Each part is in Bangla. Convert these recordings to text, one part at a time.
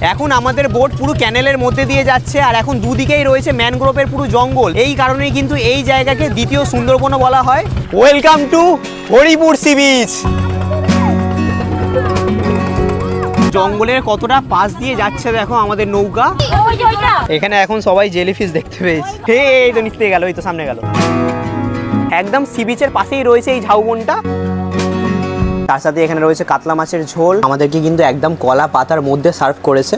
এখন আমাদের বোট পুরো ক্যানেলের মধ্যে দিয়ে যাচ্ছে, আর এখন দুদিকেই রয়েছে ম্যানগ্রোভের পুরো জঙ্গল। এই কারণেই কিন্তু এই জায়গাকে দ্বিতীয় সুন্দরবন বলা হয়। Welcome to Haripur sea beach. জঙ্গলের কতটা পাশ দিয়ে যাচ্ছে দেখো আমাদের নৌকা। এখানে এখন সবাই জেলিফিশ দেখতে পেয়েছি। এই তো নিচে গেল, এই তো সামনে গেল। একদম সি বিচের পাশেই রয়েছে এই ঝাউবনটা। তার সাথে এখানে রয়েছে কাতলা মাছের ঝোল, আমাদেরকে কিন্তু একদম কলা পাতার মধ্যে সার্ভ করেছে।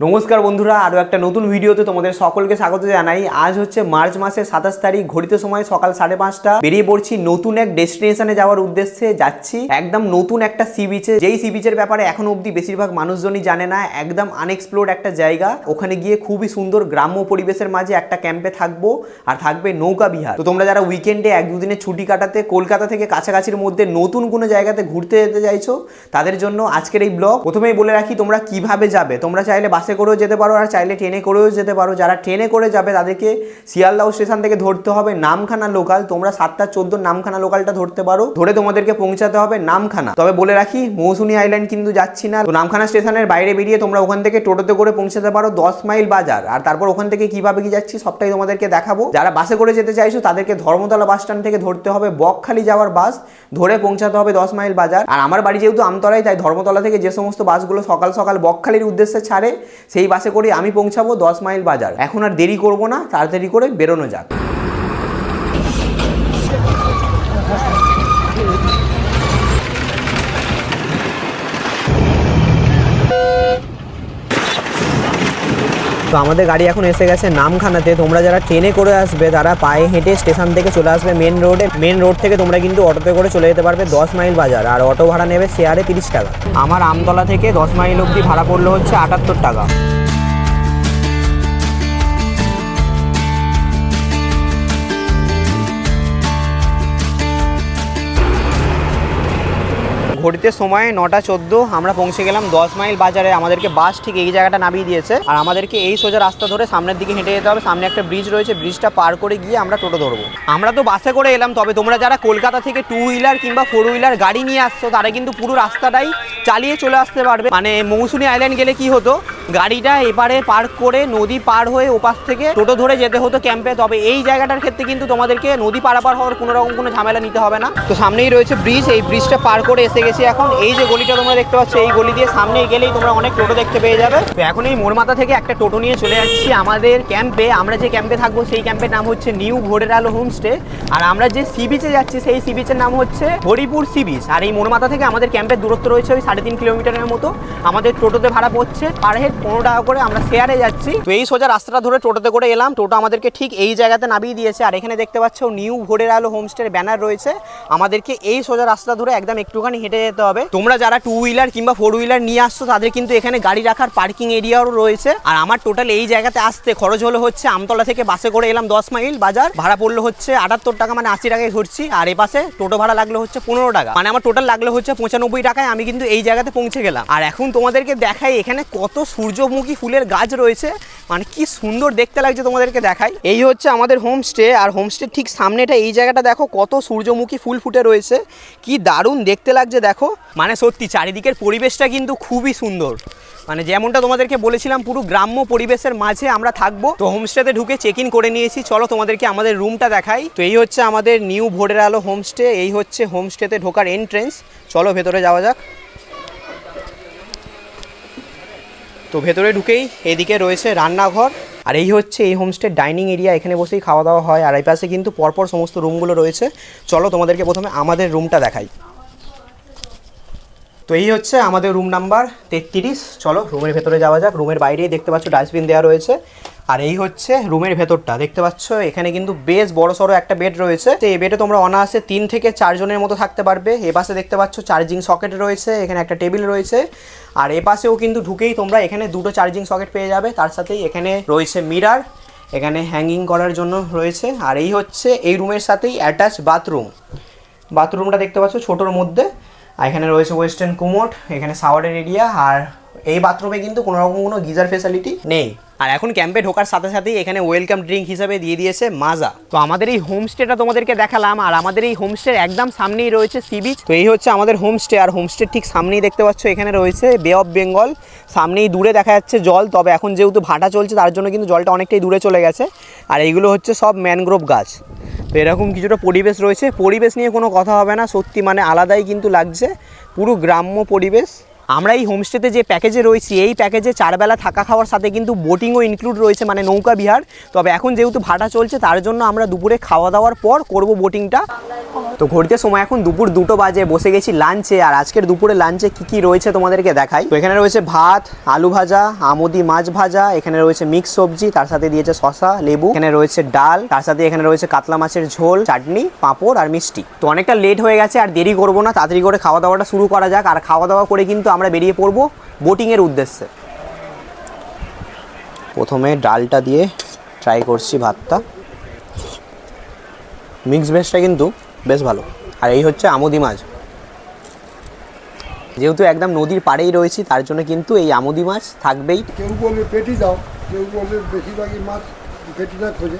নমস্কার বন্ধুরা, আরও একটা নতুন ভিডিওতে তোমাদের সকলকে স্বাগত জানাই। আজ হচ্ছে মার্চ মাসের 27 তারিখ, ঘড়িতে সময় সকাল 5:30। বেরিয়ে পড়ছি নতুন এক ডেস্টিনেশনে যাওয়ার উদ্দেশ্যে। যাচ্ছি একদম নতুন একটা সি বিচে, যেই সি বিচের ব্যাপারে এখনো অবধি বেশিরভাগ মানুষজনই জানে না। একদম আনএক্সপ্লোর্ড একটা জায়গা। ওখানে গিয়ে খুবই সুন্দর গ্রাম্য পরিবেশের মাঝে একটা ক্যাম্পে থাকবো, আর থাকবে নৌকা বিহার। তো তোমরা যারা উইকেন্ডে 1-2 দিনের ছুটি কাটাতে কলকাতা থেকে কাছাকাছির মধ্যে নতুন কোনো জায়গাতে ঘুরতে যেতে চাইছো, তাদের জন্য আজকের এই ব্লগ। প্রথমেই বলে রাখি তোমরা কিভাবে যাবে। তোমরা চাইলে বাসে করেও যেতে পারো, আর চাইলে ট্রেনে করেও যেতে পারো। যারা ট্রেনে করে যাবে তাদেরকে শিয়ালদহ স্টেশন থেকে ধরতে হবে নামখানা লোকাল। তোমরা 7:14 নামখানা লোকালটা ধরতে পারো, ধরে তোমাদেরকে পৌঁছাতে হবে নামখানা। তবে বলে রাখি মৌসুনী আইল্যান্ড কিন্তু যাচ্ছি না। তো নামখানা স্টেশনের বাইরে বেরিয়ে তোমরা ওখান থেকে টোটোতে করে পৌঁছাতে পারো 10 মাইল বাজার। আর তারপর ওখান থেকে কিভাবে কি যাচ্ছি সবটাই তোমাদেরকে দেখাবো। যারা বাসে করে যেতে চাইছো তাদেরকে ধর্মতলা বাস স্ট্যান্ড থেকে ধরতে হবে বকখালি যাওয়ার বাস, ধরে পৌঁছাতে হবে 10 মাইল বাজার। আর আমার বাড়ি যেহেতু আমতলায়, তাই ধর্মতলা থেকে যে সমস্ত বাসগুলো সকাল সকাল বকখালির উদ্দেশ্যে ছাড়ে, সেই বাসে করে আমি পৌঁছাবো 10 মাইল বাজার। এখন আর দেরি করব না, তাড়াতাড়ি করে বেরোনো যাক। তো আমাদের গাড়ি এখন এসে গেছে নামখানাতে। তোমরা যারা ট্রেনে করে আসবে তারা পায়ে হেঁটে স্টেশন থেকে চলে আসবে মেন রোডে। মেন রোড থেকে তোমরা কিন্তু অটোতে করে চলে যেতে পারবে 10 মাইল বাজার। আর অটো ভাড়া নেবে শেয়ারে 30 টাকা। আমার আমতলা থেকে 10 মাইল অবধি ভাড়া পড়লো হচ্ছে 78 টাকা। ঘড়িতে সময় 9:14। আমরা পৌঁছে গেলাম 10 মাইল বাজারে। আমাদেরকে বাস ঠিক এই জায়গাটা নামিয়ে দিয়েছে, আর আমাদেরকে এই সোজা রাস্তা ধরে সামনের দিকে হেঁটে যেতে হবে। সামনে একটা ব্রিজ রয়েছে, ব্রিজটা পার করে গিয়ে আমরা টোটো ধরবো। আমরা তো বাসে করে এলাম, তবে তোমরা যারা কলকাতা থেকে 2 হুইলার কিংবা 4 হুইলার গাড়ি নিয়ে আসছো তারা কিন্তু পুরো রাস্তাটাই চালিয়ে চলে আসতে পারবে। মানে মৌসুনী আইল্যান্ড গেলে কি হতো, গাড়িটা এপারে পার্ক করে নদী পার হয়ে ওপাশ থেকে টোটো ধরে যেতে হতো ক্যাম্পে। তবে এই জায়গাটার ক্ষেত্রে কিন্তু তোমাদেরকে নদী পারাপার হওয়ার কোনো রকম কোনো ঝামেলা নিতে হবে না। তো সামনেই রয়েছে ব্রিজ, এই ব্রিজটা পার করে এসে গেছি এখন। এই যে গলিটা তোমরা দেখতে পাচ্ছ, এই গলি দিয়ে সামনে গেলেই তোমরা অনেক টোটো দেখতে পেয়ে যাবে। তো এখন এই মোড়মাথা থেকে একটা টোটো নিয়ে চলে যাচ্ছি আমাদের ক্যাম্পে। আমরা যে ক্যাম্পে থাকবো সেই ক্যাম্পের নাম হচ্ছে নিউ ভোরের আলো হোমস্টে। আর আমরা যে সি বিচে যাচ্ছি সেই সি বিচের নাম হচ্ছে হরিপুর সি বিচ। আর এই মোড়মাথা থেকে আমাদের ক্যাম্পের দূরত্ব রয়েছে ওই 3.5 কিলোমিটারের মতো। আমাদের টোটোতে ভাড়া পড়ছে পার হেড 15 টাকা করে। আমরা শেয়ারে যাচ্ছি। তো এই সোজা রাস্তাটা ধরে টোটোতে করে এলাম। টোটো আমাদেরকে ঠিক এই জায়গাতে নামিয়ে দিয়েছে। আর এখানে দেখতে পাচ্ছ নিউ ভোরের আলো হোমস্টের ব্যানার রয়েছে। আমাদেরকে এই সোজা রাস্তা ধরে একদম একটুখানি হেঁটে যেতে হবে। তোমরা যারা 2 হুইলার কিংবা 4 হুইলার নিয়ে আসছো তাদের কিন্তু এখানে গাড়ি রাখার পার্কিং এরিয়াও রয়েছে। আর আমার টোটাল এই জায়গাতে আসতে খরচ হলো হচ্ছে, আমতলা থেকে বাসে করে এলাম 10 মাইল বাজার, ভাড়া পড়লো হচ্ছে 78 টাকা, মানে 80 টাকায় ঘুরছি। আর এ পাশে টোটো ভাড়া লাগলো হচ্ছে 15 টাকা, মানে আমার টোটাল লাগলো হচ্ছে 95 টাকায়। আমি কিন্তু এই জায়গাতে পৌঁছে গেলাম। আর এখন তোমাদেরকে দেখাই এখানে কত সূর্যমুখী ফুলের গাছ রয়েছে, মানে কি সুন্দর দেখতে লাগছে। তোমাদেরকে দেখাই, এই হচ্ছে আমাদের হোমস্টে। আর হোমস্টে ঠিক সামনেটা এই জায়গাটা দেখো কত সূর্যমুখী ফুল ফুটে রয়েছে, কি দারুণ দেখতে লাগছে দেখো। মানে সত্যি চারিদিকের পরিবেশটা কিন্তু খুবই সুন্দর। মানে যেমনটা তোমাদেরকে বলেছিলাম পুরো গ্রাম্য পরিবেশের মাঝে আমরা থাকবো। তো হোমস্টেতে ঢুকে চেক ইন করে নিয়েছি। চলো তোমাদেরকে আমাদের রুমটা দেখাই। তো এই হচ্ছে আমাদের নিউ ভোরের আলো হোমস্টে। এই হচ্ছে হোমস্টেতে ঢোকার এন্ট্রেন্স। চলো ভেতরে যাওয়া যাক। তো ভেতরে ঢুকেই এদিকে রয়েছে রান্নাঘর, আর এই হচ্ছে এই হোমস্টের ডাইনিং এরিয়া। এখানে বসেই খাওয়া দাওয়া হয়। আর এই পাশে কিন্তু পরপর সমস্ত রুমগুলো রয়েছে। চলো তোমাদেরকে প্রথমে আমাদের রুমটা দেখাই। তো এই হচ্ছে আমাদের রুম নাম্বার 33। চলো রুমের ভেতরে যাওয়া যাক। রুমের বাইরেই দেখতে পাচ্ছ ডাস্টবিন দেওয়া রয়েছে। আর এই হচ্ছে রুমের ভেতরটা দেখতে পাচ্ছ, এখানে কিন্তু বেশ বড় সড়ো একটা বেড রয়েছে। তো এই বেডে তোমরা অনায়াসে 3 থেকে 4 জনের মতো থাকতে পারবে। এ পাশে দেখতে পাচ্ছ চার্জিং সকেট রয়েছে, এখানে একটা টেবিল রয়েছে। আর এ পাশেও কিন্তু ঢুকেই তোমরা এখানে 2টো চার্জিং সকেট পেয়ে যাবে। তার সাথেই এখানে রয়েছে মিরার, এখানে হ্যাঙ্গিং করার জন্য রয়েছে। আর এই হচ্ছে এই রুমের সাথেই অ্যাটাচ বাথরুম। বাথরুমটা দেখতে পাচ্ছ ছোটোর মধ্যে। আর এখানে রয়েছে ওয়েস্টার্ন কুমোড, এখানে শাওয়ারের এরিয়া। আর এই বাথরুমে কিন্তু কোনো রকম কোনো গিজার ফেসিলিটি নেই। আর এখন ক্যাম্পে ঢোকার সাথে সাথেই এখানে ওয়েলকাম ড্রিঙ্ক হিসাবে দিয়ে দিয়েছে মাজা। তো আমাদের এই হোমস্টেটা তোমাদেরকে দেখালাম, আর আমাদের এই হোমস্টের একদম সামনেই রয়েছে সি বিচ। তো এই হচ্ছে আমাদের হোমস্টে, আর হোমস্টের ঠিক সামনেই দেখতে পাচ্ছ এখানে রয়েছে বে অফ বেঙ্গল। সামনেই দূরে দেখা যাচ্ছে জল, তবে এখন যেহেতু ভাটা চলছে তার জন্য কিন্তু জলটা অনেকটাই দূরে চলে গেছে। আর এইগুলো হচ্ছে সব ম্যানগ্রোভ গাছ। তো এরকম কিছুটা পরিবেশ রয়েছে, পরিবেশ নিয়ে কোনো কথা হবে না, সত্যি মানে আলাদাই কিন্তু লাগছে, পুরো গ্রাম্য পরিবেশ। আমরা এই হোমস্টেতে যে প্যাকেজে রয়েছি, এই প্যাকেজে 4 বেলা থাকা খাওয়ার সাথে কিন্তু বোটিংও ইনক্লুড রয়েছে, মানে নৌকা বিহার। তবে এখন যেহেতু ভাটা চলছে তার জন্য আমরা দুপুরে খাওয়া দাওয়ার পর করব বোটিংটা। তো ঘুরতে সময় এখন দুপুর 2টো বাজে, বসে গেছি লাঞ্চে। আর আজকের দুপুরে লাঞ্চে কি রয়েছে তোমাদেরকে দেখাই। তো এখানে রয়েছে ভাত, আলু ভাজা, আমুদি মাছ ভাজা, এখানে রয়েছে মিক্স সবজি, তার সাথে দিয়েছে শসা, লেবু, এখানে রয়েছে ডাল, তার সাথে এখানে রয়েছে কাতলা মাছের ঝোল, চাটনি, পাঁপড় আর মিষ্টি। তো অনেকটা লেট হয়ে গেছে, আর দেরি করবো না, তাড়াতাড়ি করে খাওয়া দাওয়াটা শুরু করা যাক। আর খাওয়া দাওয়া করে কিন্তু আমরা বেরিয়ে পড়বো বোটিংয়ের উদ্দেশ্যে। প্রথমে ডালটা দিয়ে ট্রাই করছি ভাতটা, মিক্স ভেজটা কিন্তু বেশ ভালো। আর এই হচ্ছে আমুদি মাছ, যেহেতু একদম নদীর পাড়েই রয়েছি তার জন্য কিন্তু এই আমুদি মাছ থাকবেই। কেউ বলে পেটি দাও, কেউ বলে বেশিরভাগই মাছ পেটিটা খোঁজে,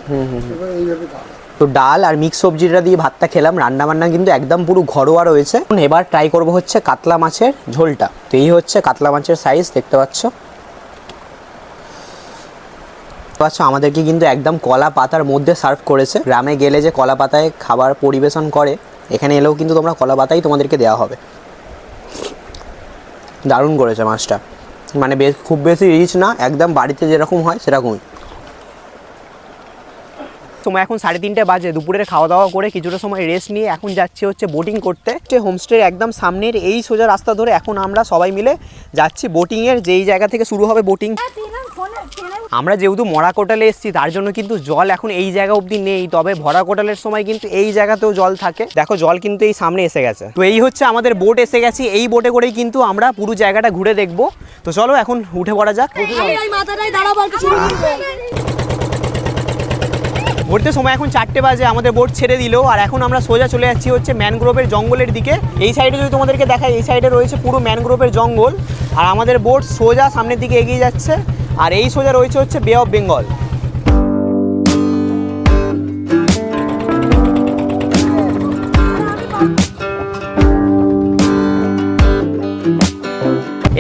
এবার এইভাবে দাও। তো ডাল আর মিক্স সবজিটা দিয়ে ভাতটা খেলাম, রান্নাবান্না কিন্তু একদম পুরো ঘরোয়া রয়েছে। এবার ট্রাই করব হচ্ছে কাতলা মাছের ঝোলটা। তো এই হচ্ছে কাতলা মাছের সাইজ, দেখতে পাচ্ছ। আমাদেরকে কিন্তু একদম কলা পাতার মধ্যে সার্ভ করেছে। গ্রামে গেলে যে কলা পাতায় খাবার পরিবেশন করে, এখানে এলেও কিন্তু তোমরা কলা পাতাই তোমাদেরকে দেওয়া হবে। দারুণ করেছে মাছটা, মানে খুব বেশি রিচ না, একদম বাড়িতে যেরকম হয় সেরকমই। সময় এখন 3:30 বাজে, দুপুরের খাওয়া দাওয়া করে কিছুটা সময় রেস্ট নিয়ে এখন যাচ্ছি হচ্ছে বোটিং করতে। হোমস্টের একদম সামনের এই সোজা রাস্তা ধরে এখন আমরা সবাই মিলে যাচ্ছি বোটিংয়ের, যেই জায়গা থেকে শুরু হবে বোটিং। আমরা যেহেতু মরা কোটালে এসেছি তার জন্য কিন্তু জল এখন এই জায়গা অবধি নেই, তবে ভরা কোটালের সময় কিন্তু এই জায়গাতেও জল থাকে। দেখো জল কিন্তু এই সামনে এসে গেছে। তো এই হচ্ছে আমাদের বোট এসে গেছি, এই বোটে করেই কিন্তু আমরা পুরো জায়গাটা ঘুরে দেখবো। তো চলো এখন উঠে পড়া যাক। ঘুরতে সময় এখন 4টে বাজে, আমাদের বোট ছেড়ে দিল। আর এখন আমরা সোজা চলে যাচ্ছি হচ্ছে ম্যানগ্রোভের জঙ্গলের দিকে। এই সাইডে যদি তোমাদেরকে দেখাই, এই সাইডে রয়েছে পুরো ম্যানগ্রোভের জঙ্গল, আর আমাদের বোট সোজা সামনের দিকে এগিয়ে যাচ্ছে। আর এই সোজা রয়েছে হচ্ছে বে অফ বেঙ্গল।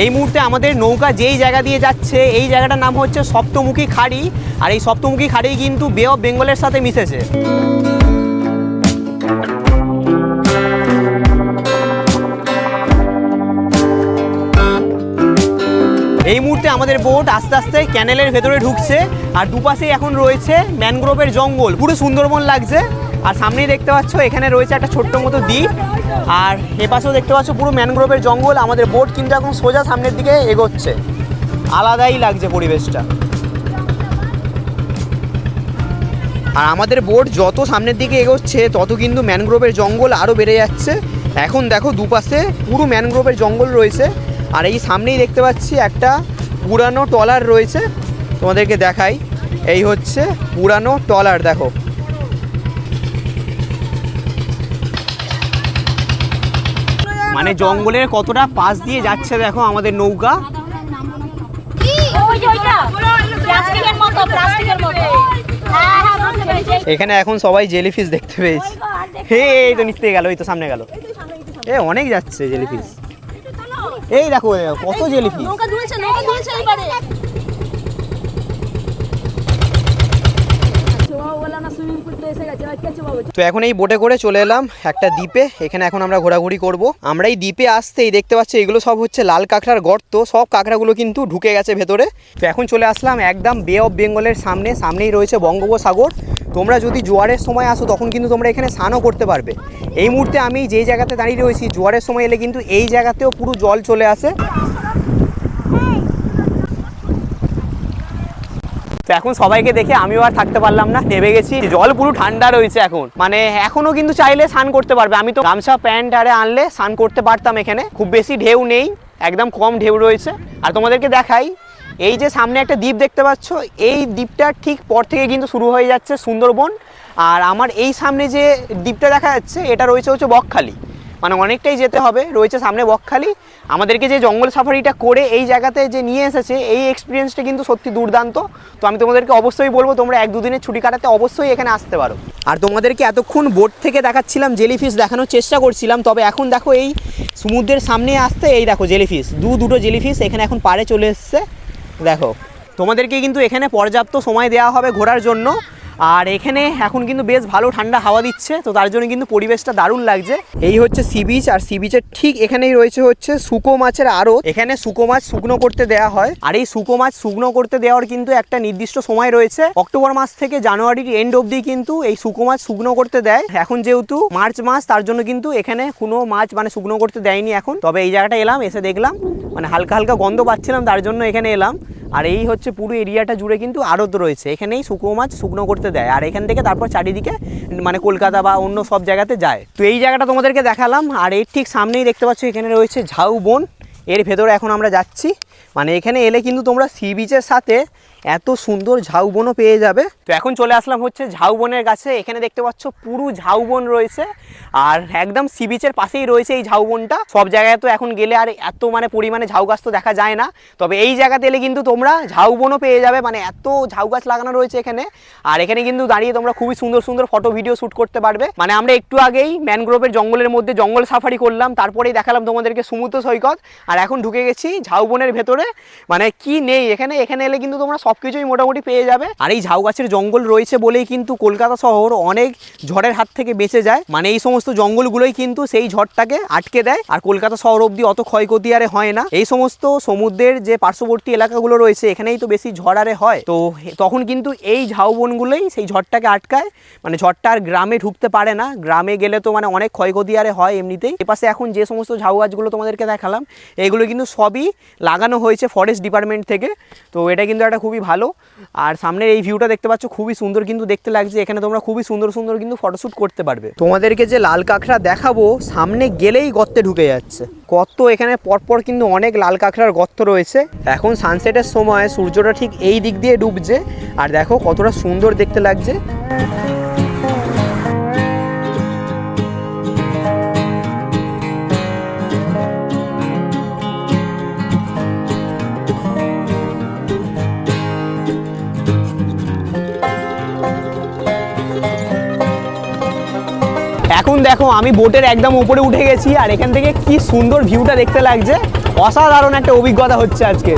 এই মুহূর্তে আমাদের নৌকা যেই জায়গা দিয়ে যাচ্ছে, এই জায়গাটার নাম হচ্ছে সপ্তমুখী খাড়ি। আর এই সপ্তমুখী খাড়ি কিন্তু বে অফ বেঙ্গলের সাথে মিশেছে। এই মুহূর্তে আমাদের বোট আস্তে আস্তে ক্যানেলের ভেতরে ঢুকছে, আর দুপাশে এখন রয়েছে ম্যানগ্রোভের জঙ্গল, পুরো সুন্দরবন লাগছে। আর সামনেই দেখতে পাচ্ছ এখানে রয়েছে একটা ছোট্ট মতো দ্বীপ, আর এপাশেও দেখতে পাচ্ছ পুরো ম্যানগ্রোভের জঙ্গল। আমাদের বোট কিন্তু এখন সোজা সামনের দিকে এগোচ্ছে, আলাদাই লাগছে পরিবেশটা। আর আমাদের বোট যত সামনের দিকে এগোচ্ছে তত কিন্তু ম্যানগ্রোভের জঙ্গল আরও বেড়ে যাচ্ছে। এখন দেখো দুপাশে পুরো ম্যানগ্রোভের জঙ্গল রয়েছে। আর এই সামনেই দেখতে পাচ্ছি একটা পুরানো ট্রলার রয়েছে, তোমাদেরকে দেখাই। এই হচ্ছে পুরানো ট্রলার, দেখো। মানে জঙ্গলের কতটা পাশ দিয়ে যাচ্ছে দেখো আমাদের নৌকা। এখানে এখন সবাই জেলিফিশ দেখতে পেয়েছি। এই তো নিচে গেল, এই তো সামনে গেল। অনেক যাচ্ছে জেলিফিশ, এই দেখো কত জেলিফিশ। তো এখন এই বোটে করে চলে এলাম একটা দ্বীপে, এখানে এখন আমরা ঘোরাঘুরি করব। আমরা এই দ্বীপে আসতেই দেখতে পাচ্ছি এগুলো সব হচ্ছে লাল কাঁকড়ার গর্ত, সব কাঁকড়াগুলো কিন্তু ঢুকে গেছে ভেতরে। তো এখন চলে আসলাম একদম বে অফ বেঙ্গলের সামনেই রয়েছে বঙ্গোপসাগর। তোমরা যদি জোয়ারের সময় আসো তখন কিন্তু তোমরা এখানে স্নানও করতে পারবে। এই মুহূর্তে আমি যেই জায়গাতে দাঁড়িয়ে রয়েছি, জোয়ারের সময় এলে কিন্তু এই জায়গাতেও পুরো জল চলে আসে। তো এখন সবাইকে দেখে আমিও আর থাকতে পারলাম না, নেমে গেছি। জল পুরো ঠান্ডা রয়েছে এখন, মানে এখনো কিন্তু চাইলে স্নান করতে পারবে। আমি তো গামছা প্যান্ট আরে আনলে স্নান করতে পারতাম। এখানে খুব বেশি ঢেউ নেই, একদম কম ঢেউ রয়েছে। আর তোমাদেরকে দেখাই, এই যে সামনে একটা দ্বীপ দেখতে পাচ্ছ, এই দ্বীপটার ঠিক পর থেকে কিন্তু শুরু হয়ে যাচ্ছে সুন্দরবন। আর আমার এই সামনে যে দ্বীপটা দেখা যাচ্ছে, এটা রয়েছে হচ্ছে বকখালি। মানে অনেকটাই যেতে হবে, রয়েছে সামনে বকখালি। আমাদেরকে যে জঙ্গল সাফারিটা করে এই জায়গাতে যে নিয়ে এসেছে, এই এক্সপিরিয়েন্সটা কিন্তু সত্যি দুর্দান্ত। তো আমি তোমাদেরকে অবশ্যই বলবো তোমরা 1-2 দিনের ছুটি কাটাতে অবশ্যই এখানে আসতে পারো। আর তোমাদেরকে এতক্ষণ বোট থেকে দেখাচ্ছিলাম, জেলিফিশ দেখানোর চেষ্টা করছিলাম, তবে এখন দেখো এই সমুদ্রের সামনে আসতে এই দেখো জেলিফিশ, দুটো জেলিফিশ এখানে এখন পাড়ে চলে এসছে। দেখো তোমাদেরকে কিন্তু এখানে পর্যাপ্ত সময় দেওয়া হবে ঘোরার জন্য। আর এখানে এখন কিন্তু বেশ ভালো ঠান্ডা হাওয়া দিচ্ছে, তো তার জন্য কিন্তু পরিবেশটা দারুণ লাগছে। এই হচ্ছে সি বিচ, আর সি বিচের ঠিক এখানেই রয়েছে হচ্ছে শুকো মাছের আড়ত। এখানে শুকো মাছ শুকনো করতে দেওয়া হয়, আর এই শুকো মাছ শুকনো করতে দেওয়ার কিন্তু একটা নির্দিষ্ট সময় রয়েছে। অক্টোবর মাস থেকে জানুয়ারির এন্ড অবধি কিন্তু এই শুকো মাছ শুকনো করতে দেয়। এখন যেহেতু মার্চ মাস, তার জন্য কিন্তু এখানে কোনো মাছ মানে শুকনো করতে দেয়নি এখন। তবে এই জায়গাটা এলাম, এসে দেখলাম মানে হালকা হালকা গন্ধ পাচ্ছিলাম, তার জন্য এখানে এলাম। আর এই হচ্ছে পুরো এরিয়াটা জুড়ে কিন্তু আড়ত রয়েছে, এখানেই শুকনো মাছ শুকনো করতে দেয়। আর এখান থেকে তারপর চারিদিকে মানে কলকাতা বা অন্য সব জায়গাতে যায়। তো এই জায়গাটা তোমাদেরকে দেখালাম। আর এর ঠিক সামনেই দেখতে পাচ্ছ এখানে রয়েছে ঝাউবন, এর ভেতরে এখন আমরা যাচ্ছি। মানে এখানে এলে কিন্তু তোমরা সি বিচের সাথে এত সুন্দর ঝাউবনও পেয়ে যাবে। তো এখন চলে আসলাম হচ্ছে ঝাউবনের কাছে। এখানে দেখতে পাচ্ছ পুরো ঝাউবন রয়েছে, আর একদম সি বিচের পাশেই রয়েছে এই ঝাউবনটা। সব জায়গায় তো এখন গেলে আর এত মানে পরিমাণে ঝাউ গাছ তো দেখা যায় না, তবে এই জায়গাতে এলে কিন্তু তোমরা ঝাউবনও পেয়ে যাবে। মানে এত ঝাউ গাছ লাগানো রয়েছে এখানে। আর এখানে কিন্তু দাঁড়িয়ে তোমরা খুবই সুন্দর সুন্দর ফটো ভিডিও শ্যুট করতে পারবে। মানে আমরা একটু আগেই ম্যানগ্রোভের জঙ্গলের মধ্যে জঙ্গল সাফারি করলাম, তারপরেই দেখালাম তোমাদেরকে সমুদ্র সৈকত, আর এখন ঢুকে গেছি ঝাউবনের ভেতরে। মানে কি নেই এখানে, এখানে এলে কিন্তু তোমরা সব কিছুই মোটামুটি পেয়ে যাবে। আর এই ঝাউ গাছের জঙ্গল রয়েছে বলেই কিন্তু কলকাতা শহর অনেক ঝড়ের হাত থেকে বেঁচে যায়। মানে এই সমস্ত জঙ্গলগুলোই কিন্তু সেই ঝড়টাকে আটকে দেয়, আর কলকাতা শহর অবধি অত ক্ষয়ক্ষতি আরে হয় না। এই সমস্ত সমুদ্রের যে পার্শ্ববর্তী এলাকাগুলো রয়েছে এখানেই তো বেশি ঝড় আরে হয়, তো তখন কিন্তু এই ঝাউবনগুলোই সেই ঝড়টাকে আটকায়। মানে ঝড়টা আর গ্রামে ঢুকতে পারে না, গ্রামে গেলে তো মানে অনেক ক্ষয়ক্ষতি আরে হয় এমনিতেই। এপাশে এখন যে সমস্ত ঝাউ গাছগুলো তোমাদেরকে দেখালাম এইগুলো কিন্তু সবই লাগানো হয়েছে ফরেস্ট ডিপার্টমেন্ট থেকে, তো এটা কিন্তু একটা খুবই ভালো। আর সামনের এই ভিউটা দেখতে পাচ্ছ খুবই সুন্দর কিন্তু দেখতে লাগছে। এখানে তোমরা খুবই সুন্দর সুন্দর কিন্তু ফটোশ্যুট করতে পারবে। তোমাদেরকে যে লাল কাঁকড়া দেখাবো সামনে গেলেই গর্তে ঢুকে যাচ্ছে গর্ত। এখানে পরপর কিন্তু অনেক লাল কাঁকড়ার গর্ত রয়েছে। এখন সানসেটের সময় সূর্যটা ঠিক এই দিক দিয়ে ডুবছে, আর দেখো কতটা সুন্দর দেখতে লাগছে। এখন দেখো আমি বোটের একদম উপরে উঠে গেছি, আর এখান থেকে কি সুন্দর ভিউটা দেখতে লাগছে। অসাধারণ একটা অভিজ্ঞতা হচ্ছে আজকে।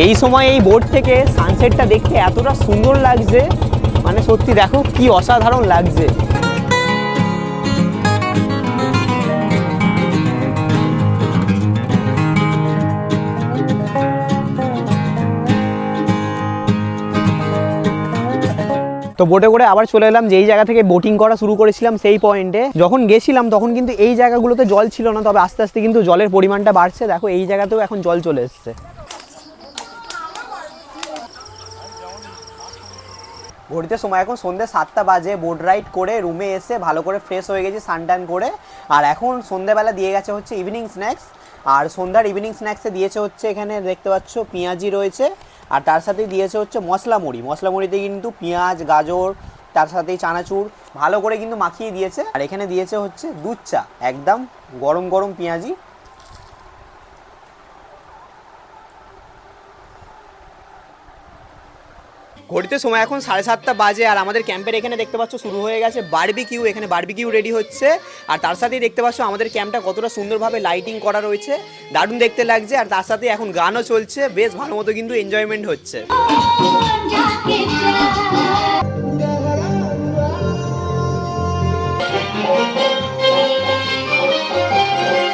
এই সময় এই বোট থেকে সানসেটটা দেখতে এতটা সুন্দর লাগছে, মানে সত্যি দেখো কি অসাধারণ লাগছে। তো বোটে করে আবার চলে এলাম যেই জায়গা থেকে বোটিং করা শুরু করেছিলাম সেই পয়েন্টে। যখন গেছিলাম তখন কিন্তু এই জায়গাগুলোতে জল ছিল না, তবে আস্তে আস্তে কিন্তু জলের পরিমাণটা বাড়ছে। দেখো এই জায়গাতেও এখন জল চলে এসছে। ঘড়িতে সময় এখন সন্ধ্যে 7টা বাজে। বোট রাইড করে রুমে এসে ভালো করে ফ্রেশ হয়ে গেছি সানটান করে। আর এখন সন্ধ্যেবেলা দিয়ে গেছে হচ্ছে ইভিনিং স্ন্যাক্স। আর সন্ধ্যার ইভিনিং স্ন্যাক্সে দিয়েছে হচ্ছে এখানে দেখতে পাচ্ছ পেঁয়াজি রয়েছে, আর তার সাথে দিয়েছে হচ্ছে মশলা মুড়ি। মশলা মুড়িতে কিন্তু পেঁয়াজ গাজর তার সাথেই চানাচুর ভালো করে কিন্তু মাখিয়ে দিয়েছে। আর এখানে দিয়েছে হচ্ছে দুধ চা, একদম গরম গরম পেঁয়াজি। ঘড়িতে সময় এখন 7:30 বাজে, আর আমাদের ক্যাম্পের এখানে দেখতে পাচ্ছ শুরু হয়ে গেছে বারবিকিউ। এখানে বারবিকিউ রেডি হচ্ছে, আর তার সাথেই দেখতে পাচ্ছ আমাদের ক্যাম্পটা কতটা সুন্দরভাবে লাইটিং করা রয়েছে, দারুণ দেখতে লাগছে। আর তার সাথে এখন গানও চলছে, বেশ ভালো মতো কিন্তু এনজয়মেন্ট হচ্ছে।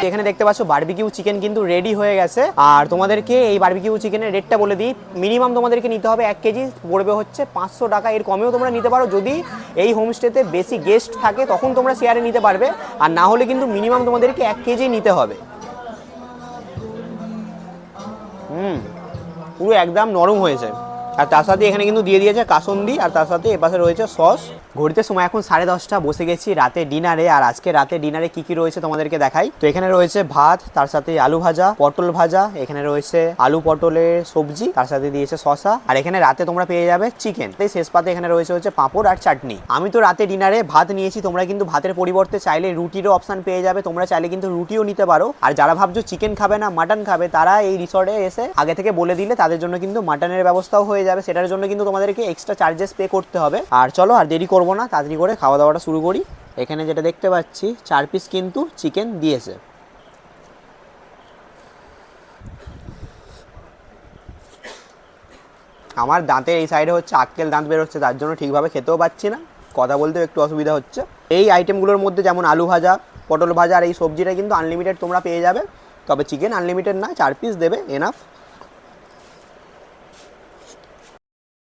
এখানে দেখতে পাচ্ছ বারবিকিউ চিকেন কিন্তু রেডি হয়ে গেছে। আর তোমাদেরকে এই বারবিকিউ চিকেনের রেটটা বলে দিই, মিনিমাম তোমাদেরকে নিতে হবে 1 কেজি, পড়বে হচ্ছে 500 টাকা। এর কমেও তোমরা নিতে পারো, যদি এই হোমস্টেতে বেশি গেস্ট থাকে তখন তোমরা শেয়ারে নিতে পারবে, আর না হলে কিন্তু মিনিমাম তোমাদেরকে 1 কেজি নিতে হবে। পুরো একদম নরম হয়েছে। আর তার সাথে এখানে কিন্তু দিয়ে দিয়েছে কাসুন্দি, আর তার সাথে এপাশে রয়েছে সস। ঘড়িতে সময় এখন 10:30, বসে গেছি রাতে ডিনারে। আর আজকে রাতে ডিনারে কি কি রয়েছে তোমাদেরকে দেখাই। তো এখানে রয়েছে ভাত, তার সাথে আলু ভাজা, পটল ভাজা, এখানে রয়েছে আলু পটলের সবজি, তার সাথে দিয়েছে শসা, আর এখানে রাতে তোমরা পেয়ে যাবে চিকেন। তাই শেষ পাতে এখানে রয়েছে হচ্ছে পাঁপড় আর চাটনি। আমি তো রাতে ডিনারে ভাত নিয়েছি, তোমরা কিন্তু ভাতের পরিবর্তে চাইলে রুটিরও অপশন পেয়ে যাবে, তোমরা চাইলে কিন্তু রুটিও নিতে পারো। আর যারা ভাবছো চিকেন খাবে না মাটন খাবে, তারা এই রিসর্টে এসে আগে থেকে বলে দিলে তাদের জন্য কিন্তু মাটনের ব্যবস্থাও হয়ে যাবে। সেটার জন্য কিন্তু তোমাদেরকে এক্সট্রা চার্জেস পে করতে হবে। আর চলো আর দেরি করবো না, তাড়াতাড়ি করে খাওয়া দাওয়াটা শুরু করি। এখানে যেটা দেখতে পাচ্ছি 4 পিস কিন্তু চিকেন দিয়েছে। আমার দাঁতের এই সাইডে হচ্ছে আক্কেল দাঁত বেরোচ্ছে, তার জন্য ঠিকভাবে খেতেও পাচ্ছি না, কথা বলতেও একটু অসুবিধা হচ্ছে। এই আইটেমগুলোর মধ্যে যেমন আলু ভাজা, পটল ভাজা আর এই সবজিটা কিন্তু আনলিমিটেড তোমরা পেয়ে যাবে, তবে চিকেন আনলিমিটেড না, 4 পিস দেবে, এনাফ।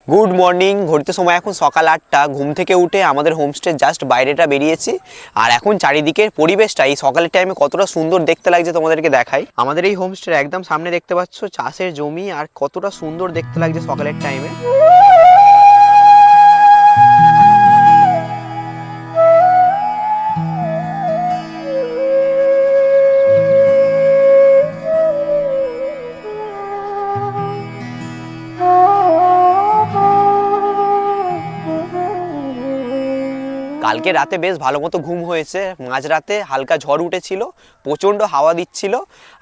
Good morning. ঘড়িতে সময় এখন সকাল 8টা। ঘুম থেকে উঠে আমাদের হোমস্টে জাস্ট বাইরেটা বেরিয়েছি, আর এখন চারিদিকের পরিবেশটা এই সকালের টাইমে কতটা সুন্দর দেখতে লাগছে তোমাদেরকে দেখাই। আমাদের এই হোমস্টের একদম সামনে দেখতে পাচ্ছ চাষের জমি, আর কতটা সুন্দর দেখতে লাগছে সকালের টাইমে। কালকে রাতে বেশ ভালো মতো ঘুম হয়েছে, মাঝরাতে হালকা ঝড় উঠেছিল, প্রচণ্ড হাওয়া দিচ্ছিল,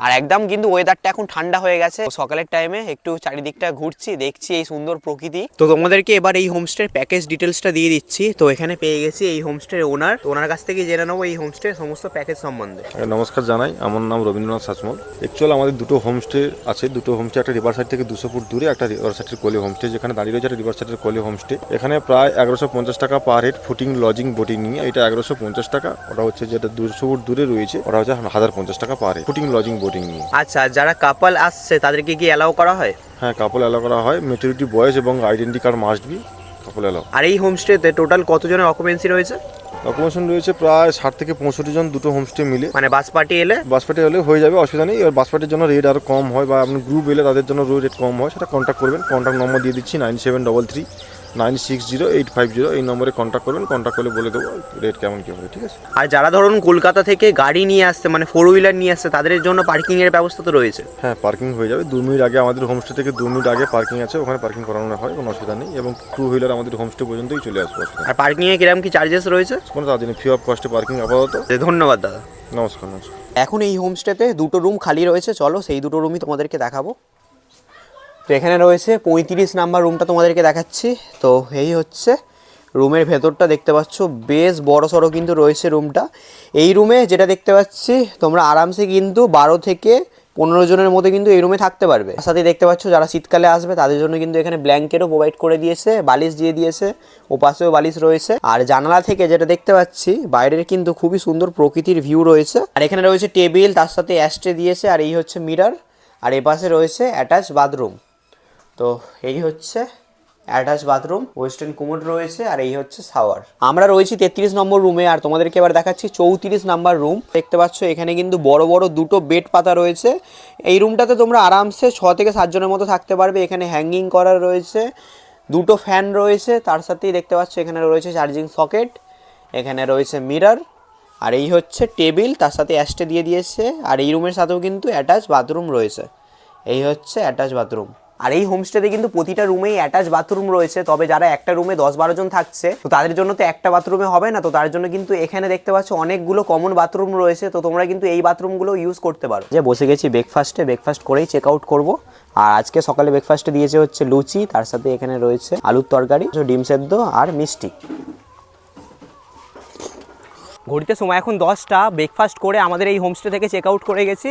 আর একদম কিন্তু ওয়েদারটা এখন ঠান্ডা হয়ে গেছে। সকালের টাইমে একটু চারিদিকটা ঘুরছি, দেখছি এই সুন্দর প্রকৃতি। তো তোমাদেরকে এবার এই হোমস্টের প্যাকেজ ডিটেলসটা দিয়ে দিচ্ছি। তো এখানে পেয়ে গেছি এই হোমস্টের ওনার কাছ থেকে জেনে নেবো এই হোমস্টের সমস্ত প্যাকেজ সম্বন্ধে। নমস্কার জানাই, আমার নাম রবীন্দ্রনাথ সাচমল। অ্যাকচুয়ালি আমাদের দুটো হোমস্টে আছে, দুটো হোমস্টে একটা রিভার সাইড থেকে 200 ফুট দূরে, একটা রিভার সাইডের কোলে হোমস্টে, যেখানে দাঁড়িয়ে রয়েছে একটা রিভার সাইডের কোলে হোমস্টে। এখানে প্রায় 1150 টাকা per head, fooding lodging boating নিয়ে এটা 1150 টাকা। ওটা হচ্ছে যেটা 200 ফুট দূরে রয়েছে, ওটা হচ্ছে 1050 টাকা per head, fooding lodging boating নিয়ে। আচ্ছা, যারা কাপল আসছে তাদেরকে কি অ্যালাউ করা হয়? হ্যাঁ, কাপল অ্যালাউ করা হয়। মেচুরিটি বয়স এবং identity card must be, couple allow. আর এই হোমস্টেতে টোটাল কতজনের অকুপেন্সি রয়েছে? অকুপেশন রয়েছে প্রায় 60 থেকে 65 জন, দুটো হোমস্টে মিলে। মানে বাস পার্টি এলে? বাস পার্টি হলে হয়ে যাবে, অসুবিধা নেই। এবার বাস পার্টির জন্য রেট আরও কম হয়, বা আপনি গ্রুপ এলে তাদের জন্য রেট কম হয়, সেটা কন্ট্যাক্ট করবেন। কন্ট্যাক্ট নম্বর দিয়ে দিচ্ছি 9733960850, এই নম্বরে কন্ট্যাক্ট করবেন। কন্ট্যাক্ট করলে বলে দেবো রেট কেমন কী হবে, ঠিক আছে? আর যারা ধরুন কলকাতা থেকে গাড়ি নিয়ে আসছে, মানে 4 হুইলার নিয়ে আসছে, তাদের জন্য পার্কিংয়ের ব্যবস্থা তো রয়েছে? হ্যাঁ, পার্কিং হয়ে যাবে। 2 মিনিট আগে আমাদের হোমস্টে থেকে 2 মিনিট আগে পার্কিং আছে, ওখানে পার্কিং করানো হয়, কোনো অসুবিধা নেই। এবং 2 হুইলার আমাদের হোমস্টে পর্যন্তই চলে আসবে। আর পার্কিংয়ে কিরকম কি চার্জেস রয়েছে? কোনো তার জন্য ফ্রি অফ কস্টে পার্কিং আপাতত। ধন্যবাদ দাদা। নমস্কার। নমস্কার। এখন এই হোমস্টেতে 2টো রুম খালি রয়েছে, চলো সেই 2টো রুমই তোমাদেরকে দেখাবো। তো এখানে রয়েছে 35 নাম্বার রুমটা তোমাদেরকে দেখাচ্ছি। তো এই হচ্ছে রুমের ভেতরটা, দেখতে পাচ্ছ বেশ বড় সড়ো কিন্তু রয়েছে রুমটা। এই রুমে যেটা দেখতে পাচ্ছি তোমরা আরামসে কিন্তু 12 থেকে 15 জনের মধ্যে কিন্তু এই রুমে থাকতে পারবে। তার সাথে দেখতে পাচ্ছ যারা শীতকালে আসবে তাদের জন্য কিন্তু এখানে ব্ল্যাঙ্কেটও প্রোভাইড করে দিয়েছে, বালিশ দিয়ে দিয়েছে, ও পাশেও বালিশ রয়েছে। আর জানালা থেকে যেটা দেখতে পাচ্ছি বাইরের কিন্তু খুবই সুন্দর প্রকৃতির ভিউ রয়েছে। আর এখানে রয়েছে টেবিল, তার সাথে অ্যাস্ট্রে দিয়েছে, আর এই হচ্ছে মিরর, আর এপাশে রয়েছে অ্যাটাচ বাথরুম। তো এই হচ্ছে অ্যাটাচ বাথরুম, ওয়েস্টার্ন কুমোড রয়েছে, আর এই হচ্ছে শাওয়ার। আমরা রয়েছি 33 নম্বর রুমে, আর তোমাদেরকে এবার দেখাচ্ছি 34 নাম্বার রুম। দেখতে পাচ্ছ এখানে কিন্তু বড় বড় 2টো বেড পাতা রয়েছে। এই রুমটাতে তোমরা আরামসে 6 থেকে 7 জনের মতো থাকতে পারবে। এখানে হ্যাঙ্গিং করার রয়েছে, 2টো ফ্যান রয়েছে, তার সাথেই দেখতে পাচ্ছ এখানে রয়েছে চার্জিং সকেট, এখানে রয়েছে মিরর, আর এই হচ্ছে টেবিল, তার সাথে অ্যাস্টে দিয়ে দিয়েছে। আর এই রুমের সাথেও কিন্তু অ্যাটাচ বাথরুম রয়েছে, এই হচ্ছে অ্যাটাচ বাথরুম। আর এই হোমস্টেতে কিন্তু প্রতিটা রুমেই অ্যাটাচ বাথরুম রয়েছে, তবে যারা একটা রুমে 10-12 জন থাকছে তো তাদের জন্য তো একটা বাথরুমে হবে না, তো তার জন্য কিন্তু এখানে দেখতে পাচ্ছ অনেকগুলো কমন বাথরুম রয়েছে। তো তোমরা কিন্তু এই বাথরুমগুলো ইউজ করতে পারো। যে বসে গেছি ব্রেকফাস্ট করেই চেক আউট করবো। আর আজকে সকালে ব্রেকফাস্টে দিয়েছে হচ্ছে লুচি, তার সাথে এখানে রয়েছে আলুর তরকারি, ডিম সেদ্ধ আর মিষ্টি। ঘড়িতে সময় এখন 10টা। ব্রেকফাস্ট করে আমাদের এই হোমস্টে থেকে চেক আউট করে গেছি।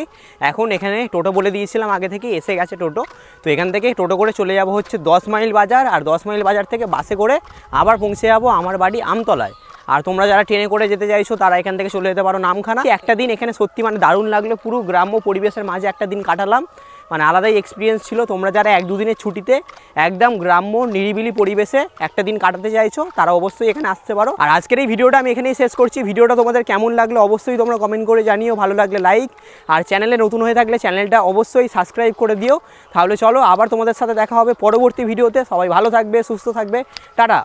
এখন এখানে টোটো বলে দিয়েছিলাম আগে থেকে, এসে গেছে টোটো। তো এখান থেকে টোটো করে চলে যাব হচ্ছে 10 মাইল বাজার, আর 10 মাইল বাজার থেকে বাসে করে আবার পৌঁছে যাবো আমার বাড়ি আমতলায়। আর তোমরা যারা ট্রেনে করে যেতে চাইছো তারা এখান থেকে চলে যেতে পারো নামখানা। একটা দিন এখানে সত্যি মানে দারুণ লাগলো, পুরো গ্রাম্য পরিবেশের মাঝে একটা দিন কাটালাম, মানে আলাদাই এক্সপিরিয়েন্স ছিল। তোমরা যারা 1-2 দিনের ছুটিতে একদম গ্রাম্য নিরিবিলি পরিবেশে একটা দিন কাটাতে চাইছো তারা অবশ্যই এখানে আসতে পারো। আর আজকের এই ভিডিওটা আমি এখানেই শেষ করছি। ভিডিওটা তোমাদের কেমন লাগলো অবশ্যই তোমরা কমেন্ট করে জানিও, ভালো লাগলে লাইক, আর চ্যানেলে নতুন হয়ে থাকলে চ্যানেলটা অবশ্যই সাবস্ক্রাইব করে দিও। তাহলে চলো আবার তোমাদের সাথে দেখা হবে পরবর্তী ভিডিওতে। সবাই ভালো থাকবে, সুস্থ থাকবে, টাটা।